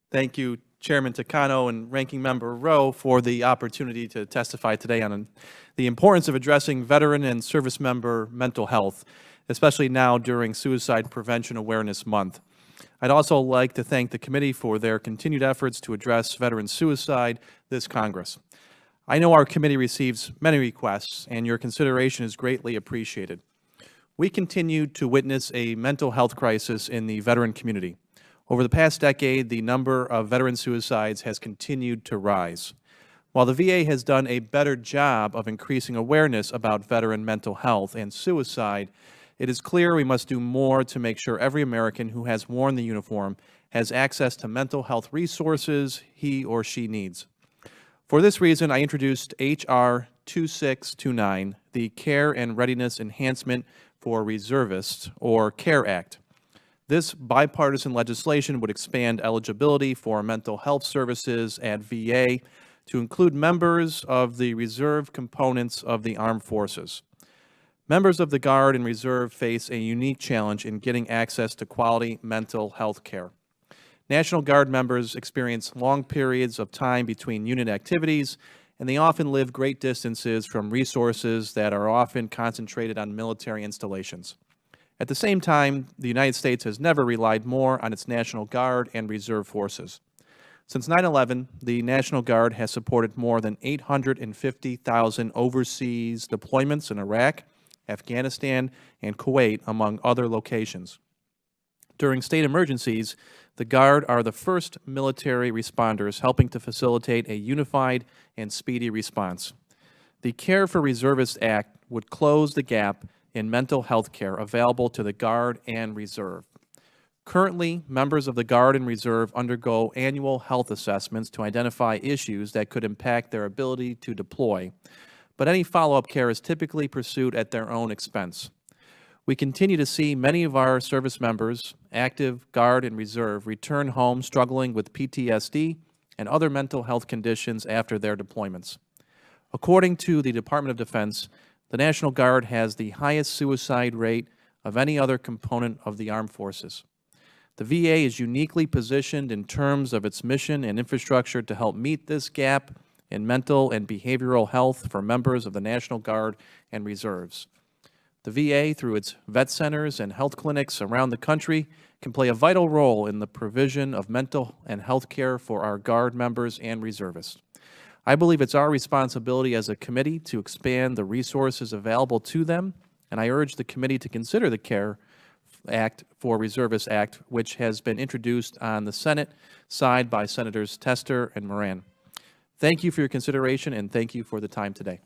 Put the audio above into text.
Thank you, Chairman Takano and Ranking Member Rowe, for the opportunity to testify today on the importance of addressing veteran and service member mental health, especially now during Suicide Prevention Awareness Month. I'd also like to thank the committee for their continued efforts to address veteran suicide this Congress. I know our committee receives many requests, and your consideration is greatly appreciated. We continue to witness a mental health crisis in the veteran community. Over the past decade, the number of veteran suicides has continued to rise. While the VA has done a better job of increasing awareness about veteran mental health and suicide, it is clear we must do more to make sure every American who has worn the uniform has access to mental health resources he or she needs. For this reason, I introduced H.R. 2629, the Care and Readiness Enhancement for Reservists, or CARE Act. This bipartisan legislation would expand eligibility for mental health services at VA to include members of the reserve components of the armed forces. Members of the Guard and Reserve face a unique challenge in getting access to quality mental health care. National Guard members experience long periods of time between unit activities, and they often live great distances from resources that are often concentrated on military installations. At the same time, the United States has never relied more on its National Guard and Reserve forces. Since 9/11, the National Guard has supported more than 850,000 overseas deployments in Iraq, Afghanistan, and Kuwait, among other locations. During state emergencies, the Guard are the first military responders helping to facilitate a unified and speedy response. The Care for Reservists Act would close the gap in mental health care available to the Guard and Reserve. Currently, members of the Guard and Reserve undergo annual health assessments to identify issues that could impact their ability to deploy, but any follow-up care is typically pursued at their own expense. We continue to see many of our service members, active, Guard, and Reserve, return home struggling with PTSD and other mental health conditions after their deployments. According to the Department of Defense, the National Guard has the highest suicide rate of any other component of the armed forces. The VA is uniquely positioned in terms of its mission and infrastructure to help meet this gap in mental and behavioral health for members of the National Guard and Reserves. The VA, through its vet centers and health clinics around the country, can play a vital role in the provision of mental and health care for our Guard members and reservists. I believe it's our responsibility as a committee to expand the resources available to them, and I urge the committee to consider the Care Act for Reservists Act, which has been introduced on the Senate side by Senators Tester and Moran. Thank you for your consideration, and thank you for the time today.